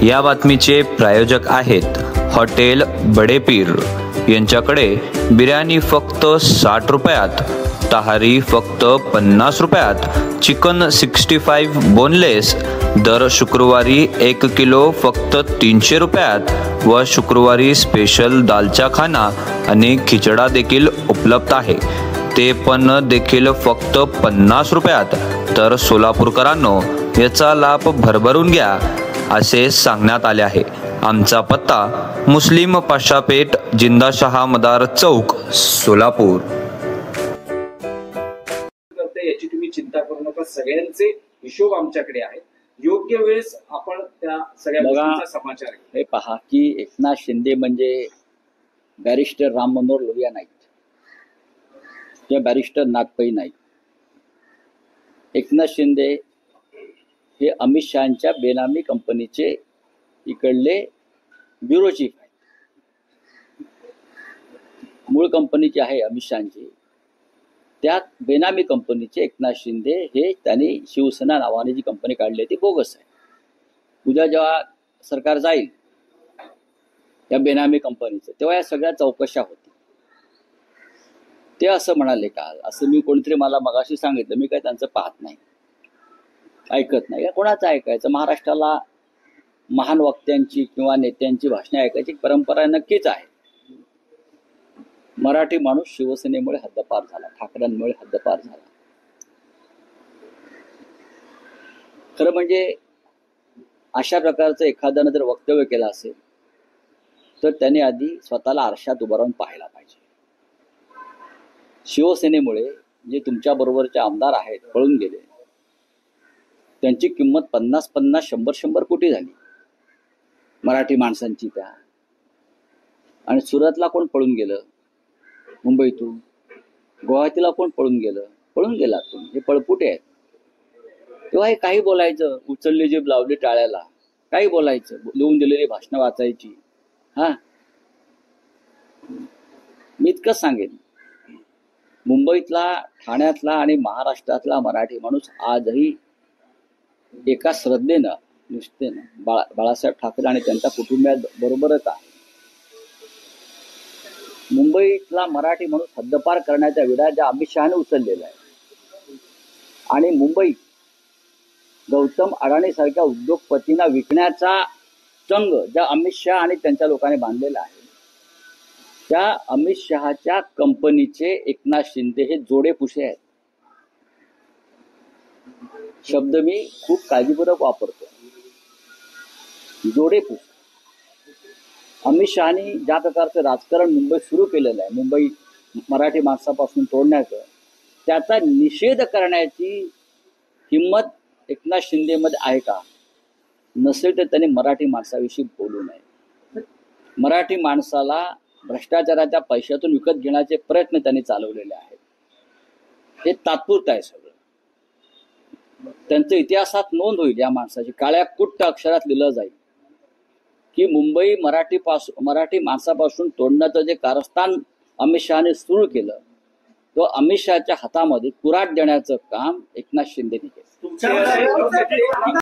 या बातमीचे प्रायोजक आहेत हॉटेल बडेपीर। यांच्याकडे बिर्याणी फक्त 60 रुपयात, तहारी फक्त 50 रुपयात, चिकन 65 बोनलेस दर शुक्रवारी 1 किलो फक्त 300 रुपयात व शुक्रवारी स्पेशल दालचा खाना आणि खिचडा देखील उपलब्ध आहे, ते पण देखील फक्त 50 रुपयात। तर सोलापूरकरांनो, याचा लाभ भरभरून घ्या असे सांगण्यात आले आहे। आमचा पत्ता मुस्लिम पाशापेठ, जिंदाशहा मदार चौक, सोलापूर। याची तुम्ही चिंता करू नका, सगळ्यांचे हिशोब आमच्याकडे आहे। योग्य वेळेस आपण त्या सगळ्या गोष्टींचा समाचार घेऊ। हे पहा की एकनाथ शिंदे म्हणजे बॅरिस्टर राम मनोहर लोहिया नाहीत किंवा बॅरिस्टर नागपई नाहीत। एकनाथ शिंदे हे अमित शहांच्या बेनामी कंपनीचे इकडले ब्युरो चीफ आहेत। मूळ कंपनी जी आहे अमित शहांची, त्या बेनामी कंपनीचे एकनाथ शिंदे हे त्यांनी शिवसेना नावाने जी कंपनी काढली ती बोगस आहे। उद्या जेव्हा सरकार जाईल या बेनामी कंपनीचं, तेव्हा या सगळ्या चौकशा होतील। ते असं म्हणाले का, असं मी कोणीतरी मला मगाशी सांगितलं, मी काय त्यांचं पाहत नाही, ऐकत नाही। कोणाचं ऐकायचं? महाराष्ट्राला महान वक्त्यांची किंवा नेत्यांची भाषणे ऐकायची परंपरा नक्कीच आहे। मराठी माणूस शिवसेनेमुळे हद्दपार झाला, ठाकरेंमुळे हद्दपार झाला। खरं म्हणजे अशा प्रकारचं एखाद्यानं जर वक्तव्य केलं असेल तर त्याने आधी स्वतःला आरशात उभं राहून पाहायला पाहिजे। शिवसेनेमुळे जे तुमच्या बरोबरचे आमदार आहेत पळून गेले, त्यांची किंमत 50-50, 100-100 कोटी झाली मराठी माणसांची त्या। आणि सुरतला कोण पळून गेलं? मुंबईतून। गुवाहाटीला कोण पळून गेलं? पळून गेला तुम्ही, हे पळपुटे आहेत। तेव्हा हे काही बोलायचं, उचलली जीभ लावली टाळ्याला, काही बोलायचं, लिहून दिलेली भाषणं वाचायची। मी इतकंच सांगेन, मुंबईतला, ठाण्यातला आणि महाराष्ट्रातला मराठी माणूस आजही एका श्रद्धेनं, निष्ठेनं बाळासाहेब ठाकरे आणि त्यांच्या कुटुंबियांबरोबरच आहे। मुंबईतला मराठी माणूस हद्दपार करण्याच्या विडा ज्या अमित शहाने उचललेला आहे, आणि मुंबईत गौतम अडाणी सारख्या उद्योगपतींना विकण्याचा चंग ज्या अमित शहा आणि त्यांच्या लोकांनी बांधलेला आहे, त्या अमित शहाच्या कंपनीचे एकनाथ शिंदे हे जोडेपुशे आहेत। शब्द मी खूप काळजीपूर्वक वापरतो, जोडेपुश। अमित शहानी ज्या प्रकारचं राजकारण मुंबईत सुरू केलेलं आहे, मुंबई मराठी माणसापासून तोडण्याचं, त्याचा निषेध करण्याची हिंमत एकनाथ शिंदेमध्ये आहे का? नसेल तर त्यांनी मराठी माणसाविषयी बोलू नये। मराठी माणसाला भ्रष्टाचाराच्या पैशातून विकत घेण्याचे प्रयत्न त्यांनी चालवलेले आहेत। हे तात्पुरतं आहे सगळं। त्यांचं इतिहासात नोंद होईल, या माणसाची काळ्या कुट्ट अक्षरात लिहिलं जाईल की मुंबई मराठी माणसापासून तोडण्याचं जे कारस्थान अमित शहाने सुरू केलं, तो अमित शहाच्या हातामध्ये कुऱ्हाड देण्याचं काम एकनाथ शिंदेने केलं।